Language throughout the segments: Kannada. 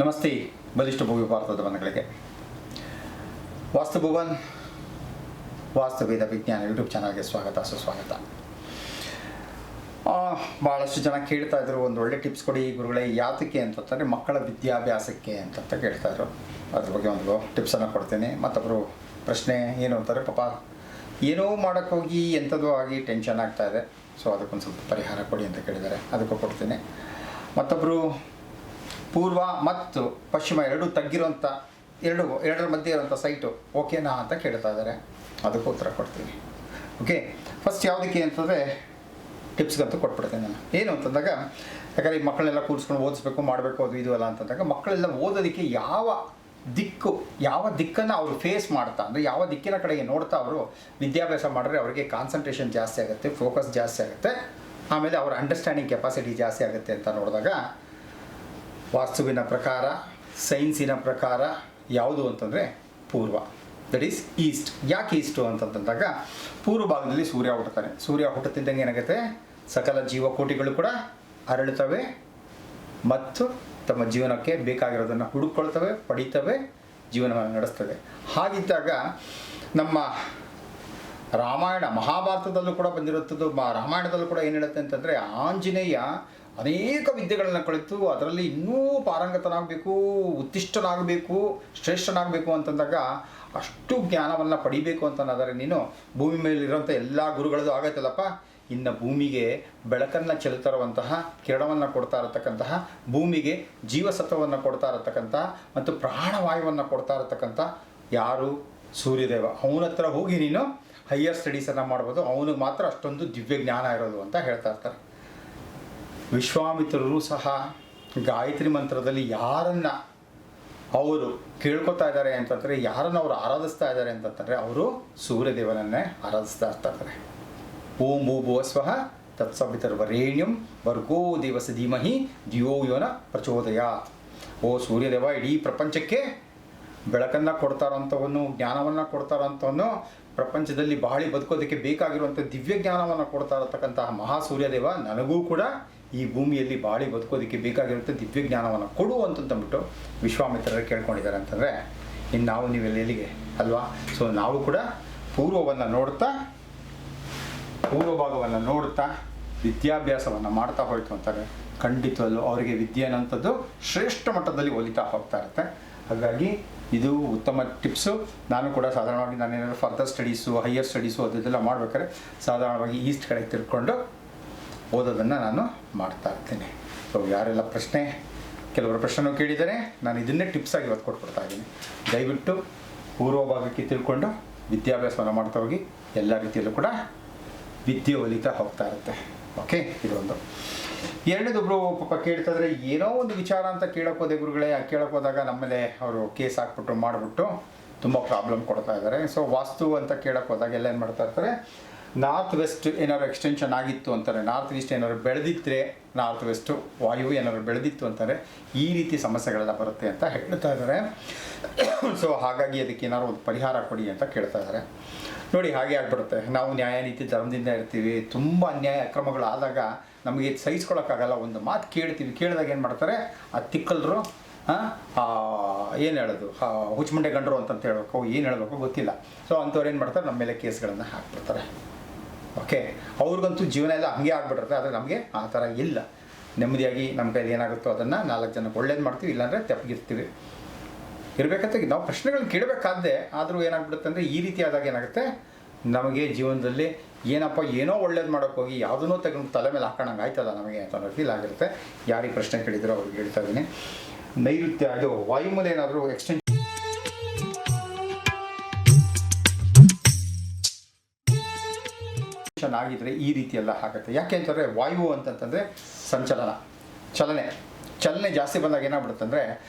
ನಮಸ್ತೆ ಬಲಿಷ್ಠ ಭೂಮಿ ಭಾರತದ ಮನೆಗಳಿಗೆ ವಾಸ್ತುಭುವನ್ ವಾಸ್ತುವೇದ ವಿಜ್ಞಾನ ಯೂಟ್ಯೂಬ್ ಚಾನಲ್ಗೆ ಸ್ವಾಗತ ಸುಸ್ವಾಗತ. ಭಾಳಷ್ಟು ಜನ ಕೇಳ್ತಾ ಇದ್ರು, ಒಂದು ಒಳ್ಳೆ ಟಿಪ್ಸ್ ಕೊಡಿ ಗುರುಗಳೇ, ಯಾತಕ್ಕೆ ಅಂತಂದರೆ ಮಕ್ಕಳ ವಿದ್ಯಾಭ್ಯಾಸಕ್ಕೆ ಅಂತ ಕೇಳ್ತಾಯಿದ್ರು. ಅದ್ರ ಬಗ್ಗೆ ಒಂದು ಟಿಪ್ಸನ್ನು ಕೊಡ್ತೀನಿ. ಮತ್ತೊಬ್ಬರು ಪ್ರಶ್ನೆ ಏನು ಅಂತಾರೆ, ಪಾಪ ಏನೋ ಮಾಡೋಕ್ಕೋಗಿ ಎಂಥದೋ ಆಗಿ ಟೆನ್ಷನ್ ಆಗ್ತಾಯಿದೆ, ಸೊ ಅದಕ್ಕೊಂದು ಸ್ವಲ್ಪ ಪರಿಹಾರ ಕೊಡಿ ಅಂತ ಕೇಳಿದ್ದಾರೆ, ಅದಕ್ಕೂ ಕೊಡ್ತೀನಿ. ಮತ್ತೊಬ್ಬರು ಪೂರ್ವ ಮತ್ತು ಪಶ್ಚಿಮ ಎರಡೂ ತಗ್ಗಿರೋಂಥ ಎರಡರ ಮಧ್ಯೆ ಇರೋಂಥ ಸೈಟು ಓಕೆನಾ ಅಂತ ಕೇಳ್ತಾ ಇದ್ದಾರೆ, ಅದಕ್ಕೂ ಉತ್ತರ ಕೊಡ್ತೀನಿ. ಓಕೆ, ಫಸ್ಟ್ ಯಾವುದಕ್ಕೆ ಅಂತಂದರೆ ಟಿಪ್ಸ್ಗಂತೂ ಕೊಟ್ಬಿಡ್ತೀನಿ ನಾನು. ಏನು ಅಂತಂದಾಗ, ಯಾಕಂದರೆ ಈ ಮಕ್ಕಳೆಲ್ಲ ಕೂರಿಸ್ಕೊಂಡು ಓದಿಸ್ಬೇಕು ಮಾಡಬೇಕು ಅದು ಇದು ಅಲ್ಲ ಅಂತಂದಾಗ, ಮಕ್ಕಳೆಲ್ಲ ಓದೋದಕ್ಕೆ ಯಾವ ದಿಕ್ಕನ್ನು ಅವರು ಫೇಸ್ ಮಾಡ್ತಾ, ಅಂದರೆ ಯಾವ ದಿಕ್ಕಿನ ಕಡೆಗೆ ನೋಡ್ತಾ ಅವರು ವಿದ್ಯಾಭ್ಯಾಸ ಮಾಡಿದ್ರೆ ಅವರಿಗೆ ಕಾನ್ಸಂಟ್ರೇಷನ್ ಜಾಸ್ತಿ ಆಗುತ್ತೆ, ಫೋಕಸ್ ಜಾಸ್ತಿ ಆಗುತ್ತೆ, ಆಮೇಲೆ ಅವರ ಅಂಡರ್ಸ್ಟ್ಯಾಂಡಿಂಗ್ ಕೆಪಾಸಿಟಿ ಜಾಸ್ತಿ ಆಗುತ್ತೆ ಅಂತ ನೋಡಿದಾಗ, ವಾಸ್ತುವಿನ ಪ್ರಕಾರ, ಸೈನ್ಸಿನ ಪ್ರಕಾರ ಯಾವುದು ಅಂತಂದರೆ ಪೂರ್ವ, ದಟ್ ಈಸ್ ಈಸ್ಟ್. ಯಾಕೆ ಈಸ್ಟು ಅಂತಂದಾಗ, ಪೂರ್ವ ಭಾಗದಲ್ಲಿ ಸೂರ್ಯ ಹುಟ್ಟುತ್ತಾನೆ. ಸೂರ್ಯ ಹುಟ್ಟುತ್ತಿದ್ದಂಗೆ ಏನಾಗುತ್ತೆ, ಸಕಲ ಜೀವಕೋಟಿಗಳು ಕೂಡ ಅರಳುತ್ತವೆ ಮತ್ತು ತಮ್ಮ ಜೀವನಕ್ಕೆ ಬೇಕಾಗಿರೋದನ್ನು ಹುಡುಕೊಳ್ತವೆ, ಪಡೀತವೆ, ಜೀವನವನ್ನು ನಡೆಸ್ತವೆ. ಹಾಗಿದ್ದಾಗ ನಮ್ಮ ರಾಮಾಯಣ ಮಹಾಭಾರತದಲ್ಲೂ ಕೂಡ ಬಂದಿರುತ್ತದೆ. ರಾಮಾಯಣದಲ್ಲೂ ಕೂಡ ಏನು ಹೇಳುತ್ತೆ ಅಂತಂದರೆ, ಆಂಜನೇಯ ಅನೇಕ ವಿದ್ಯೆಗಳನ್ನು ಕಲಿತು ಅದರಲ್ಲಿ ಇನ್ನೂ ಪಾರಂಗತನಾಗಬೇಕು, ಉತ್ತಿಷ್ಟನಾಗಬೇಕು, ಶ್ರೇಷ್ಠನಾಗಬೇಕು ಅಂತಂದಾಗ ಅಷ್ಟು ಜ್ಞಾನವನ್ನು ಪಡಿಬೇಕು ಅಂತಂದರೆ ನೀನು ಭೂಮಿ ಮೇಲಿರುವಂಥ ಎಲ್ಲ ಗುರುಗಳದ್ದು ಆಗೈತಲ್ಲಪ್ಪ, ಇನ್ನು ಭೂಮಿಗೆ ಬೆಳಕನ್ನು ಚೆಲ್ತಾರುವಂತಹ, ಕಿರಣವನ್ನು ಕೊಡ್ತಾ ಇರತಕ್ಕಂತಹ, ಭೂಮಿಗೆ ಜೀವಸತ್ವವನ್ನು ಕೊಡ್ತಾ ಇರತಕ್ಕಂತಹ ಮತ್ತು ಪ್ರಾಣವಾಯುವನ್ನು ಕೊಡ್ತಾ ಇರತಕ್ಕಂಥ ಯಾರು? ಸೂರ್ಯದೇವ. ಅವನ ಹತ್ರ ಹೋಗಿ ನೀನು ಹೈಯರ್ ಸ್ಟಡೀಸನ್ನು ಮಾಡ್ಬೋದು, ಅವನಿಗೆ ಮಾತ್ರ ಅಷ್ಟೊಂದು ದಿವ್ಯ ಜ್ಞಾನ ಇರೋದು ಅಂತ ಹೇಳ್ತಾ ಇರ್ತಾರೆ. ವಿಶ್ವಾಮಿತ್ರರು ಸಹ ಗಾಯತ್ರಿ ಮಂತ್ರದಲ್ಲಿ ಯಾರನ್ನು ಅವರು ಕೇಳ್ಕೊತಾ ಇದ್ದಾರೆ ಅಂತಂದರೆ, ಯಾರನ್ನು ಅವರು ಆರಾಧಿಸ್ತಾ ಇದ್ದಾರೆ ಅಂತಂದರೆ, ಅವರು ಸೂರ್ಯದೇವನನ್ನೇ ಆರಾಧಿಸ್ತಾ ಇರ್ತಾರೆ. ಓಂ ಭೂಭುವ ಸ್ವಃ ತತ್ಸವಿತರ್ವರೇಣ್ಯಂ ಭರ್ಗೋ ದೇವಸ ಧೀಮಹಿ ಧಿಯೋ ಯೋನ ಪ್ರಚೋದಯಾತ್. ಓ ಸೂರ್ಯದೇವ, ಇಡೀ ಪ್ರಪಂಚಕ್ಕೆ ಬೆಳಕನ್ನು ಕೊಡ್ತಾರಂಥವನು, ಜ್ಞಾನವನ್ನು ಕೊಡ್ತಾರಂಥವನು, ಪ್ರಪಂಚದಲ್ಲಿ ಬಾಳಿ ಬದುಕೋದಕ್ಕೆ ಬೇಕಾಗಿರುವಂಥ ದಿವ್ಯ ಜ್ಞಾನವನ್ನು ಕೊಡ್ತಾ ಇರತಕ್ಕಂತಹ ಮಹಾ ಸೂರ್ಯದೇವ, ನನಗೂ ಕೂಡ ಈ ಭೂಮಿಯಲ್ಲಿ ಬಾಳಿ ಬದುಕೋದಕ್ಕೆ ಬೇಕಾಗಿರುವಂಥ ದಿವ್ಯ ಜ್ಞಾನವನ್ನು ಕೊಡು ಅಂತಂದ್ಬಿಟ್ಟು ವಿಶ್ವಾಮಿತ್ರರು ಕೇಳ್ಕೊಂಡಿದ್ದಾರೆ ಅಂತಂದರೆ, ಇನ್ನು ನಾವು ನೀವೆಲ್ಲ ಎಲ್ಲಿಗೆ ಅಲ್ವಾ? ಸೊ ನಾವು ಕೂಡ ಪೂರ್ವ ಭಾಗವನ್ನು ನೋಡ್ತಾ ವಿದ್ಯಾಭ್ಯಾಸವನ್ನು ಮಾಡ್ತಾ ಹೋಯ್ತು ಅಂತಾರೆ, ಖಂಡಿತವಲ್ಲೂ ಅವರಿಗೆ ವಿದ್ಯೆ ಅನ್ನೋಂಥದ್ದು ಶ್ರೇಷ್ಠ ಮಟ್ಟದಲ್ಲಿ ಒಲಿತಾ ಹೋಗ್ತಾ ಇರುತ್ತೆ. ಹಾಗಾಗಿ ಇದು ಉತ್ತಮ ಟಿಪ್ಸು. ನಾನು ಕೂಡ ಸಾಧಾರಣವಾಗಿ ನಾನೇನಾದರೂ ಫರ್ದರ್ ಸ್ಟಡೀಸು, ಹೈಯರ್ ಸ್ಟಡೀಸು ಅದೆಲ್ಲ ಮಾಡ್ಬೇಕಾದ್ರೆ ಸಾಧಾರಣವಾಗಿ ಈಸ್ಟ್ ಕಡೆಗೆ ತಿರ್ಕೊಂಡು ಓದೋದನ್ನು ನಾನು ಮಾಡ್ತಾ ಇರ್ತೀನಿ. ಸೊ ಯಾರೆಲ್ಲ ಕೆಲವರು ಪ್ರಶ್ನೆನೂ ಕೇಳಿದರೆ ನಾನು ಇದನ್ನೇ ಟಿಪ್ಸಾಗಿ ಇವತ್ತು ಕೊಟ್ಬಿಡ್ತಾ ಇದ್ದೀನಿ. ದಯವಿಟ್ಟು ಪೂರ್ವ ಭಾಗಕ್ಕೆ ತಿಳ್ಕೊಂಡು ವಿದ್ಯಾಭ್ಯಾಸವನ್ನು ಮಾಡ್ತಾ ಹೋಗಿ, ಎಲ್ಲ ರೀತಿಯಲ್ಲೂ ಕೂಡ ವಿದ್ಯೆ ಒಲಿತಾ ಹೋಗ್ತಾ ಇರುತ್ತೆ. ಓಕೆ, ಇದೊಂದು. ಎರಡನೇದೊಬ್ಬರು ಪಾಪ ಕೇಳ್ತಾಯಿದ್ರೆ, ಏನೋ ಒಂದು ವಿಚಾರ ಅಂತ ಕೇಳೋಕ್ಕೋದೆ ಗುರುಗಳೇ, ಕೇಳೋಕೆ ಹೋದಾಗ ನಮ್ಮಲ್ಲೇ ಅವರು ಕೇಸ್ ಹಾಕ್ಬಿಟ್ಟು ಮಾಡಿಬಿಟ್ಟು ತುಂಬ ಪ್ರಾಬ್ಲಮ್ ಕೊಡ್ತಾ ಇದ್ದಾರೆ. ಸೊ ವಾಸ್ತು ಅಂತ ಕೇಳೋಕೆ ಹೋದಾಗ ಎಲ್ಲ ಏನು ಮಾಡ್ತಾ ಇರ್ತಾರೆ, ನಾರ್ತ್ ವೆಸ್ಟ್ ಏನಾದ್ರು ಎಕ್ಸ್ಟೆನ್ಷನ್ ಆಗಿತ್ತು ಅಂತಾರೆ, ನಾರ್ತ್ ಈಸ್ಟ್ ಏನಾದ್ರು ಬೆಳೆದಿದ್ದರೆ, ನಾರ್ತ್ ವೆಸ್ಟು ವಾಯು ಏನಾದ್ರು ಬೆಳೆದಿತ್ತು ಅಂತಾರೆ, ಈ ರೀತಿ ಸಮಸ್ಯೆಗಳೆಲ್ಲ ಬರುತ್ತೆ ಅಂತ ಹೇಳ್ತಾ ಇದ್ದಾರೆ. ಸೊ ಹಾಗಾಗಿ ಅದಕ್ಕೆ ಏನಾದ್ರು ಒಂದು ಪರಿಹಾರ ಕೊಡಿ ಅಂತ ಕೇಳ್ತಾ ಇದ್ದಾರೆ. ನೋಡಿ, ಹಾಗೆ ಆಗಿಬಿಡುತ್ತೆ. ನಾವು ನ್ಯಾಯ ನೀತಿ ಧರ್ಮದಿಂದ ಇರ್ತೀವಿ, ತುಂಬ ಅನ್ಯಾಯ ಅಕ್ರಮಗಳಾದಾಗ ನಮಗೆ ಸಹಿಸ್ಕೊಳಕ್ಕಾಗಲ್ಲ. ಒಂದು ಮಾತು ಕೇಳಿದಾಗ ಏನು ಮಾಡ್ತಾರೆ, ಆ ತಿಕ್ಕಲ್ರು ಏನು ಹೇಳೋದು, ಹುಚ್ಚಮಂಡೆ ಗಂಡರು ಅಂತ ಹೇಳಬೇಕು, ಏನು ಹೇಳಬೇಕು ಗೊತ್ತಿಲ್ಲ. ಸೊ ಅಂಥವ್ರು ಏನು ಮಾಡ್ತಾರೆ, ನಮ್ಮ ಮೇಲೆ ಕೇಸ್ಗಳನ್ನು ಹಾಕ್ಬಿಡ್ತಾರೆ. ಓಕೆ, ಅವ್ರಿಗಂತೂ ಜೀವನ ಎಲ್ಲ ಹಂಗೆ ಆಗ್ಬಿಟ್ಟಿರುತ್ತೆ. ಆದರೆ ನಮಗೆ ಆ ಥರ ಇಲ್ಲ. ನೆಮ್ಮದಿಯಾಗಿ ನಮ್ಮ ಕೈಲಿ ಏನಾಗುತ್ತೋ ಅದನ್ನು 4 ಜನಕ್ಕೆ ಒಳ್ಳೇದು ಮಾಡ್ತೀವಿ, ಇಲ್ಲಾಂದರೆ ತೆಪ್ಪಗಿರ್ತೀವಿ. ಇರಬೇಕಂತ ನಾವು ಪ್ರಶ್ನೆಗಳನ್ನ ಕೇಳಬೇಕಾದ್ದೆ. ಆದರೂ ಏನಾಗ್ಬಿಡುತ್ತೆ ಅಂದರೆ, ಈ ರೀತಿ ಆದಾಗ ಏನಾಗುತ್ತೆ, ನಮಗೆ ಜೀವನದಲ್ಲಿ ಏನೋ ಒಳ್ಳೇದು ಮಾಡೋಕ್ಕೋಗಿ ಯಾವುದನ್ನೂ ತೆಗೆದು ತಲೆ ಮೇಲೆ ಹಾಕೋಣಂಗೆ ಆಯ್ತಲ್ಲ ನಮಗೆ ಅಂತ ಫೀಲ್ ಆಗಿರುತ್ತೆ. ಯಾರಿಗೆ ಪ್ರಶ್ನೆ ಕೇಳಿದ್ರು ಅವ್ರಿಗೆ ಹೇಳ್ತಾ ಇದ್ದೀನಿ. ನೈಋತ್ಯ ಇದು ವಾಯುಮೂಲ ಏನಾದರೂ ಎಕ್ಸ್ಟೆನ್ಷನ್ ಆಗಿದ್ರೆ ಈ ರೀತಿ ಎಲ್ಲ ಆಗುತ್ತೆ. ಯಾಕೆ ಅಂತಂದರೆ, ವಾಯು ಅಂತಂತಂದರೆ ಚಲನೆ ಜಾಸ್ತಿ ಬಂದಾಗ ಏನಾಗ್ಬಿಡುತ್ತೆ ಅಂದರೆ,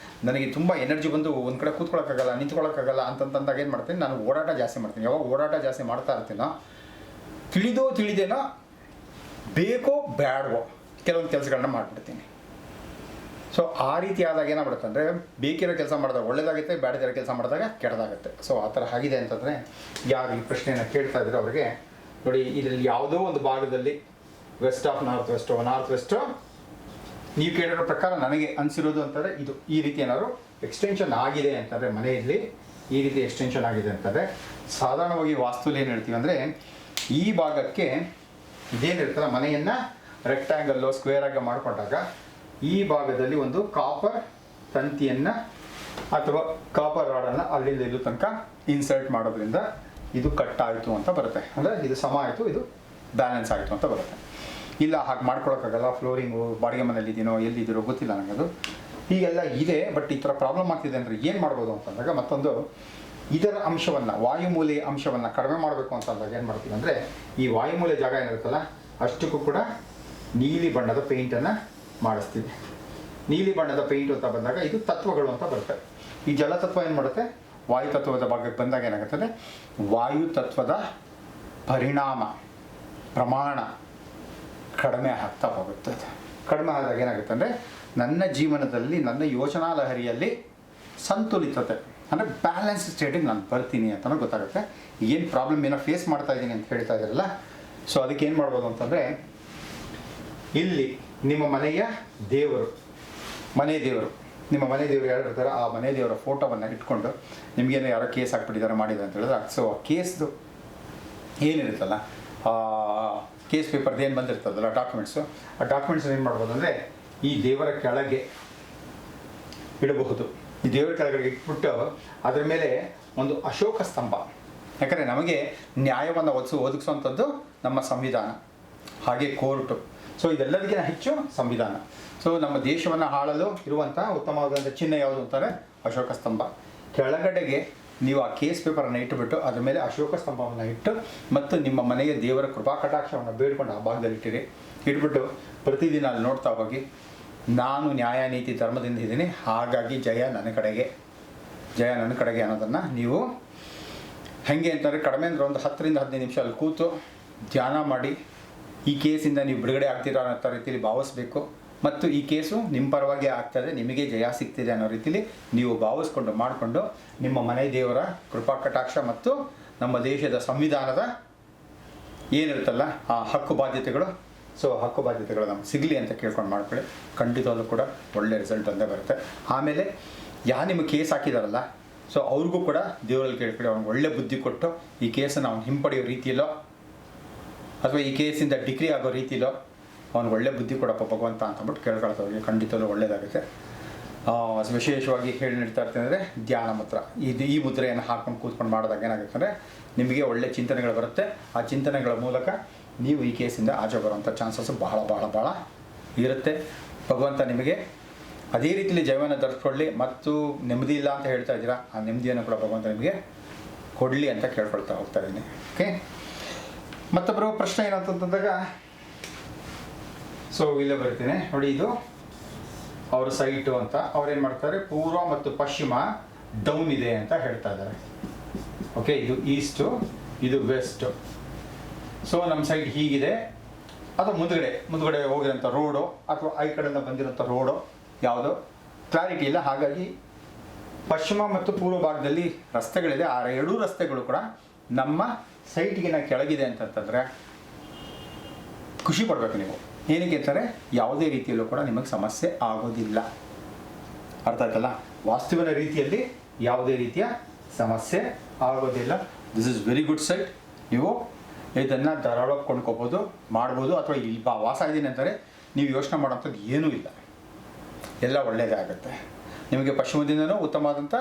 ನನಗೆ ತುಂಬ ಎನರ್ಜಿ ಬಂದು ಒಂದು ಕಡೆ ಕೂತ್ಕೊಳ್ಳೋಕ್ಕಾಗಲ್ಲ, ನಿಂತ್ಕೊಳ್ಳೋಕ್ಕಾಗಲ್ಲ ಅಂತಂದಾಗ ಏನು ಮಾಡ್ತೀನಿ, ನಾನು ಓಡಾಟ ಜಾಸ್ತಿ ಮಾಡ್ತೀನಿ. ಯಾವಾಗ ಓಡಾಟ ಜಾಸ್ತಿ ಮಾಡ್ತಾ ಇರ್ತೀನೋ, ತಿಳಿದೇನೋ ಬೇಕೋ ಬೇಡವೋ ಕೆಲವೊಂದು ಕೆಲಸಗಳನ್ನ ಮಾಡಿಬಿಡ್ತೀನಿ. ಸೊ ಆ ರೀತಿ ಆದಾಗ ಏನಾಗ್ಬಿಡುತ್ತೆ ಅಂದರೆ, ಬೇಕಿರೋ ಕೆಲಸ ಮಾಡಿದಾಗ ಒಳ್ಳೇದಾಗುತ್ತೆ, ಬೇಡದಿರೋ ಕೆಲಸ ಮಾಡಿದಾಗ ಕೆಟ್ಟದಾಗುತ್ತೆ. ಸೊ ಆ ಥರ ಆಗಿದೆ ಅಂತಂದರೆ, ಯಾರು ಈ ಪ್ರಶ್ನೆಯನ್ನು ಕೇಳ್ತಾ ಇದ್ರೆ ಅವರಿಗೆ ನೋಡಿ, ಇದರಲ್ಲಿ ಯಾವುದೋ ಒಂದು ಭಾಗದಲ್ಲಿ ವೆಸ್ಟ್ ಆಫ್ ನಾರ್ತ್ ವೆಸ್ಟು ನೀವು ಕೇಳಿರೋ ಪ್ರಕಾರ ನನಗೆ ಅನಿಸಿರೋದು ಅಂತಂದರೆ ಇದು ಈ ರೀತಿ ಏನಾದ್ರು ಎಕ್ಸ್ಟೆನ್ಷನ್ ಆಗಿದೆ ಅಂತಂದರೆ ಮನೆಯಲ್ಲಿ ಈ ರೀತಿ ಎಕ್ಸ್ಟೆನ್ಷನ್ ಆಗಿದೆ ಅಂತಂದರೆ ಸಾಧಾರಣವಾಗಿ ವಾಸ್ತುಲಿ ಏನು ಹೇಳ್ತೀವಿ ಅಂದರೆ ಈ ಭಾಗಕ್ಕೆ ಇದೇನಿರ್ತಲ್ಲ ಮನೆಯನ್ನು ರೆಕ್ಟ್ಯಾಂಗಲ್ಲು ಸ್ಕ್ವೇರಾಗಿ ಮಾಡಿಕೊಂಡಾಗ ಈ ಭಾಗದಲ್ಲಿ ಒಂದು ಕಾಪರ್ ತಂತಿಯನ್ನು ಅಥವಾ ಕಾಪರ್ ರಾಡನ್ನು ಅಲ್ಲಿಂದ ಇಲ್ಲೂ ತನಕ ಇನ್ಸರ್ಟ್ ಮಾಡೋದ್ರಿಂದ ಇದು ಕಟ್ ಆಯಿತು ಅಂತ ಬರುತ್ತೆ. ಅಂದರೆ ಇದು ಸಮ ಆಯಿತು, ಇದು ಬ್ಯಾಲೆನ್ಸ್ ಆಯಿತು ಅಂತ ಬರುತ್ತೆ. ಇಲ್ಲ ಹಾಗೆ ಮಾಡ್ಕೊಳಕ್ಕಾಗಲ್ಲ, ಫ್ಲೋರಿಂಗು ಬಾಡಿಗೆ ಮನೇಲಿ ಇದೀನೋ ಎಲ್ಲಿದ್ದೀರೋ ಗೊತ್ತಿಲ್ಲ ನನಗದು, ಹೀಗೆಲ್ಲ ಇದೆ. ಬಟ್ ಈ ಥರ ಪ್ರಾಬ್ಲಮ್ ಆಗ್ತಿದೆ ಅಂದರೆ ಏನು ಮಾಡ್ಬೋದು ಅಂತಂದಾಗ ಮತ್ತೊಂದು ಇದರ ಅಂಶವನ್ನು ವಾಯುಮೂಲೆ ಅಂಶವನ್ನು ಕಡಿಮೆ ಮಾಡಬೇಕು ಅಂತಂದಾಗ ಏನು ಮಾಡ್ತೀವಿ ಅಂದರೆ ಈ ವಾಯುಮೂಲೆ ಜಾಗ ಏನಿರುತ್ತಲ್ಲ ಅಷ್ಟಕ್ಕೂ ಕೂಡ ನೀಲಿ ಬಣ್ಣದ ಪೇಂಟನ್ನು ಮಾಡಿಸ್ತೀವಿ. ನೀಲಿ ಬಣ್ಣದ ಪೇಂಟ್ ಅಂತ ಬಂದಾಗ ಇದು ತತ್ವಗಳು ಅಂತ ಬರುತ್ತೆ. ಈ ಜಲತತ್ವ ಏನು ಮಾಡುತ್ತೆ, ವಾಯು ತತ್ವದ ಭಾಗಕ್ಕೆ ಬಂದಾಗ ಏನಾಗುತ್ತೆ ಅಂದರೆ ವಾಯು ತತ್ವದ ಪರಿಣಾಮ ಪ್ರಮಾಣ ಕಡಿಮೆ ಆಗ್ತಾ ಹೋಗುತ್ತೆ. ಕಡಿಮೆ ಆದಾಗ ಏನಾಗುತ್ತೆ ಅಂದರೆ ನನ್ನ ಜೀವನದಲ್ಲಿ ನನ್ನ ಯೋಚನಾ ಲಹರಿಯಲ್ಲಿ ಸಂತುಲಿತತೆ ಅಂದರೆ ಬ್ಯಾಲೆನ್ಸ್ ಸ್ಟೇಟಿಗೆ ನಾನು ಬರ್ತೀನಿ ಅಂತಲೂ ಗೊತ್ತಾಗುತ್ತೆ. ಏನು ಪ್ರಾಬ್ಲಮ್ ಏನೋ ಫೇಸ್ ಮಾಡ್ತಾ ಇದ್ದೀನಿ ಅಂತ ಹೇಳ್ತಾ ಇದ್ದಾರಲ್ಲ, ಸೊ ಅದಕ್ಕೆ ಏನು ಮಾಡ್ಬೋದು ಅಂತಂದರೆ ಇಲ್ಲಿ ನಿಮ್ಮ ಮನೆಯ ದೇವರು, ಮನೆ ದೇವರು, ನಿಮ್ಮ ಮನೆ ದೇವರು ಯಾರು ಇರ್ತಾರೆ ಆ ಮನೆ ದೇವರ ಫೋಟೋವನ್ನು ಇಟ್ಕೊಂಡು ನಿಮಗೇನು ಯಾರೋ ಕೇಸ್ ಹಾಕ್ಬಿಟ್ಟಿದ್ದಾರೆ ಮಾಡಿದ್ದಾರೆ ಅಂತ ಹೇಳಿದ್ರೆ ಸೊ ಆ ಕೇಸ್ದು ಏನಿರುತ್ತಲ್ಲ ಕೇಸ್ ಪೇಪರ್ದು ಏನು ಬಂದಿರ್ತದಲ್ಲ ಡಾಕ್ಯುಮೆಂಟ್ಸು, ಆ ಡಾಕ್ಯುಮೆಂಟ್ಸ್ ಏನು ಮಾಡ್ಬೋದು ಅಂದರೆ ಈ ದೇವರ ಕೆಳಗೆ ಇಡಬಹುದು. ಈ ದೇವರ ಕೆಳಗಡೆ ಇಟ್ಬಿಟ್ಟು ಅದರ ಮೇಲೆ ಒಂದು ಅಶೋಕ ಸ್ತಂಭ, ಯಾಕಂದರೆ ನಮಗೆ ನ್ಯಾಯವನ್ನು ಒದಗಿಸುವಂಥದ್ದು ನಮ್ಮ ಸಂವಿಧಾನ, ಹಾಗೆ ಕೋರ್ಟು. ಸೊ ಇದೆಲ್ಲದಕ್ಕಿಂತ ಹೆಚ್ಚು ಸಂವಿಧಾನ. ಸೊ ನಮ್ಮ ದೇಶವನ್ನು ಆಳಲು ಇರುವಂಥ ಉತ್ತಮವಾದಂಥ ಚಿಹ್ನೆ ಯಾವುದು ಅಂತಾರೆ ಅಶೋಕ ಸ್ತಂಭ. ಕೆಳಗಡೆಗೆ ನೀವು ಆ ಕೇಸ್ ಪೇಪರನ್ನು ಇಟ್ಟುಬಿಟ್ಟು ಅದ್ರ ಮೇಲೆ ಅಶೋಕ ಸ್ತಂಭವನ್ನು ಇಟ್ಟು ಮತ್ತು ನಿಮ್ಮ ಮನೆಯ ದೇವರ ಕೃಪಾ ಕಟಾಕ್ಷವನ್ನು ಬೇಡ್ಕೊಂಡು ಆ ಭಾಗದಲ್ಲಿ ಇಟ್ಬಿಟ್ಟು ಪ್ರತಿದಿನ ಅಲ್ಲಿ ನೋಡ್ತಾ ಹೋಗಿ ನಾನು ನ್ಯಾಯ ನೀತಿ ಧರ್ಮದಿಂದ ಇದ್ದೀನಿ, ಹಾಗಾಗಿ ಜಯ ನನ್ನ ಕಡೆಗೆ ಅನ್ನೋದನ್ನು ನೀವು ಹೇಗೆ ಅಂತಂದರೆ ಕಡಿಮೆ ಅಂದರೆ ಒಂದು 10ರಿಂದ 15 ನಿಮಿಷ ಅಲ್ಲಿ ಕೂತು ಧ್ಯಾನ ಮಾಡಿ ಈ ಕೇಸಿಂದ ನೀವು ಬಿಡುಗಡೆ ಆಗ್ತೀರಾ ಅನ್ನೋ ರೀತಿಯಲ್ಲಿ ಭಾವಿಸ್ಬೇಕು. ಮತ್ತು ಈ ಕೇಸು ನಿಮ್ಮ ಪರವಾಗಿ ಆಗ್ತದೆ, ನಿಮಗೆ ಜಯ ಸಿಗ್ತಿದೆ ಅನ್ನೋ ರೀತಿಯಲ್ಲಿ ನೀವು ಭಾವಿಸ್ಕೊಂಡು ಮಾಡಿಕೊಂಡು ನಿಮ್ಮ ಮನೆ ದೇವರ ಕೃಪಾ ಕಟಾಕ್ಷ ಮತ್ತು ನಮ್ಮ ದೇಶದ ಸಂವಿಧಾನದ ಏನಿರುತ್ತಲ್ಲ ಆ ಹಕ್ಕು ಬಾಧ್ಯತೆಗಳು, ಸೊ ಹಕ್ಕು ಬಾಧ್ಯತೆಗಳು ನಮ್ಗೆ ಸಿಗಲಿ ಅಂತ ಕೇಳ್ಕೊಂಡು ಮಾಡ್ಕೊಳ್ಳಿ. ಖಂಡಿತವಾಗ್ಲೂ ಕೂಡ ಒಳ್ಳೆ ರಿಸಲ್ಟ್ ಅಂದೇ ಬರುತ್ತೆ. ಆಮೇಲೆ ಯಾರು ನಿಮಗೆ ಕೇಸ್ ಹಾಕಿದಾರಲ್ಲ ಸೊ ಅವ್ರಿಗೂ ಕೂಡ ದೇವರಲ್ಲಿ ಕೇಳ್ಕೊಳ್ಳಿ, ಅವ್ನಿಗೆ ಒಳ್ಳೆ ಬುದ್ಧಿ ಕೊಟ್ಟು ಈ ಕೇಸನ್ನು ಅವ್ನು ಹಿಂಪಡೆಯೋ ರೀತಿಯಲ್ಲೋ ಅಥವಾ ಈ ಕೇಸಿಂದ ಡಿಗ್ರಿ ಆಗೋ ರೀತಿಯಲ್ಲೋ ಅವ್ನಿಗೆ ಒಳ್ಳೆ ಬುದ್ಧಿ ಕೊಡಪ್ಪ ಭಗವಂತ ಅಂತಂದ್ಬಿಟ್ಟು ಕೇಳ್ಕೊಳ್ತವ್ರಿಗೆ ಖಂಡಿತವೂ ಒಳ್ಳೆಯದಾಗುತ್ತೆ. ವಿಶೇಷವಾಗಿ ಹೇಳಿ ನೀಡ್ತಾ ಇರ್ತೀನಿ ಅಂದರೆ ಧ್ಯಾನ ಮಾತ್ರ ಈ ಮುದ್ರೆಯನ್ನು ಹಾಕ್ಕೊಂಡು ಕೂತ್ಕೊಂಡು ಮಾಡಿದಾಗ ಏನಾಗುತ್ತೆ ಅಂದರೆ ನಿಮಗೆ ಒಳ್ಳೆ ಚಿಂತನೆಗಳು ಬರುತ್ತೆ. ಆ ಚಿಂತನೆಗಳ ಮೂಲಕ ನೀವು ಈ ಕೇಸಿಂದ ಆಚೆ ಬರುವಂಥ ಚಾನ್ಸಸ್ ಬಹಳ ಇರುತ್ತೆ. ಭಗವಂತ ನಿಮಗೆ ಅದೇ ರೀತಿಯಲ್ಲಿ ಜೀವನ ಧರಿಸ್ಕೊಳ್ಳಿ ಮತ್ತು ನೆಮ್ಮದಿ ಇಲ್ಲ ಅಂತ ಹೇಳ್ತಾ ಇದ್ದೀರಾ, ಆ ನೆಮ್ಮದಿಯನ್ನು ಕೂಡ ಭಗವಂತ ನಿಮಗೆ ಕೊಡಲಿ ಅಂತ ಕೇಳ್ಕೊಳ್ತಾ ಹೋಗ್ತಾ ಇದ್ದೀನಿ. ಓಕೆ, ಮತ್ತೊಬ್ಬರು ಪ್ರಶ್ನೆ ಏನಂತಂದಾಗ ಸೊ ಇಲ್ಲೇ ಬರ್ತೀನಿ ನೋಡಿ, ಇದು ಅವ್ರ ಸೈಟು ಅಂತ ಅವ್ರೇನು ಮಾಡ್ತಾರೆ ಪೂರ್ವ ಮತ್ತು ಪಶ್ಚಿಮ ಡೌನ್ ಇದೆ ಅಂತ ಹೇಳ್ತಾ ಇದ್ದಾರೆ. ಓಕೆ, ಇದು ಈಸ್ಟು, ಇದು ವೆಸ್ಟು. ಸೊ ನಮ್ಮ ಸೈಡ್ ಹೀಗಿದೆ, ಅಥವಾ ಮುಂದುಗಡೆ ಹೋಗಿರೋಂಥ ರೋಡು ಅಥವಾ ಈ ಕಡೆಯಿಂದ ಬಂದಿರೋಂಥ ರೋಡು ಯಾವುದೋ ಕ್ಲಾರಿಟಿ ಇಲ್ಲ. ಹಾಗಾಗಿ ಪಶ್ಚಿಮ ಮತ್ತು ಪೂರ್ವ ಭಾಗದಲ್ಲಿ ರಸ್ತೆಗಳಿದೆ. ಆ ಎರಡೂ ರಸ್ತೆಗಳು ಕೂಡ ನಮ್ಮ ಸೈಟ್ಗಿನ ಕೆಳಗಿದೆ ಅಂತಂತಂದರೆ ಖುಷಿ ಪಡಬೇಕು ನೀವು. ಏನಕ್ಕೆ ಅಂತಾರೆ ಯಾವುದೇ ರೀತಿಯಲ್ಲೂ ಕೂಡ ನಿಮಗೆ ಸಮಸ್ಯೆ ಆಗೋದಿಲ್ಲ. ಅರ್ಥ ಆಯ್ತಲ್ಲ, ವಾಸ್ತುವಿನ ರೀತಿಯಲ್ಲಿ ಯಾವುದೇ ರೀತಿಯ ಸಮಸ್ಯೆ ಆಗೋದಿಲ್ಲ. This is very good site. ನೀವು ಇದನ್ನು ಧಾರಾಳವಾಗಿ ಕೊಂಡ್ಕೋಬೋದು, ಮಾಡ್ಬೋದು. ಅಥವಾ ಇಲ್ಲಿ ವಾಸ ಇದ್ದೀನಿ ಅಂತಾರೆ ನೀವು ಯೋಚನೆ ಮಾಡೋಂಥದ್ದು ಏನೂ ಇಲ್ಲ, ಎಲ್ಲ ಒಳ್ಳೆಯದೇ ಆಗುತ್ತೆ. ನಿಮಗೆ ಪಶ್ಚಿಮದಿಂದನೂ ಉತ್ತಮವಾದಂಥ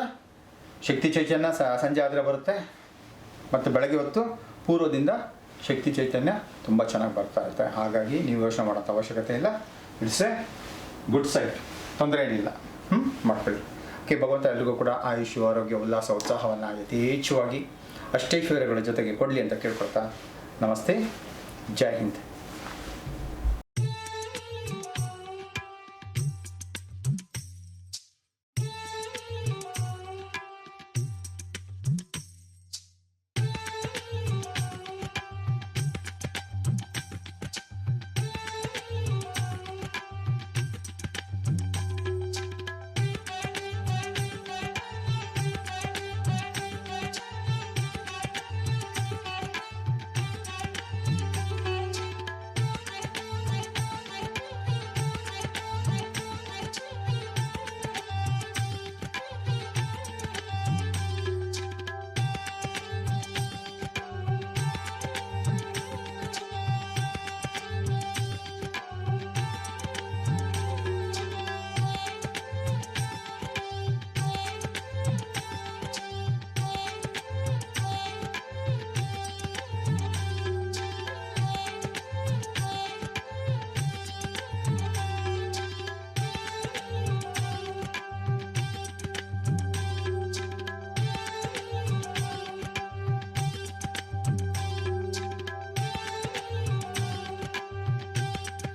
ಶಕ್ತಿ ಚೈತನ್ಯ ಸಂಜೆ ಆದರೆ ಬರುತ್ತೆ, ಮತ್ತು ಬೆಳಗ್ಗೆ ಹೊತ್ತು ಪೂರ್ವದಿಂದ ಶಕ್ತಿ ಚೈತನ್ಯ ತುಂಬ ಚೆನ್ನಾಗಿ ಬರ್ತಾ ಇರುತ್ತೆ. ಹಾಗಾಗಿ ನೀವು ಯೋಚನೆ ಮಾಡೋಂಥ ಅವಶ್ಯಕತೆ ಇಲ್ಲ. ಇಟ್ಸ್ ಎ ಗುಡ್ ಸೈಟ್, ತೊಂದರೆ ಏನಿಲ್ಲ. ಮಾಡ್ಕೊಳ್ಳಿ. ಓಕೆ, ಭಗವಂತ ಎಲ್ರಿಗೂ ಕೂಡ ಆಯುಷ್, ಆರೋಗ್ಯ, ಉಲ್ಲಾಸ, ಉತ್ಸಾಹವನ್ನು ಯಥೇಚ್ಛವಾಗಿ ಅಷ್ಟೈಶ್ವರ್ಯಗಳ ಜೊತೆಗೆ ಕೊಡಲಿ ಅಂತ ಕೇಳ್ಕೊಳ್ತಾ ನಮಸ್ತೆ, ಜೈ ಹಿಂದ್.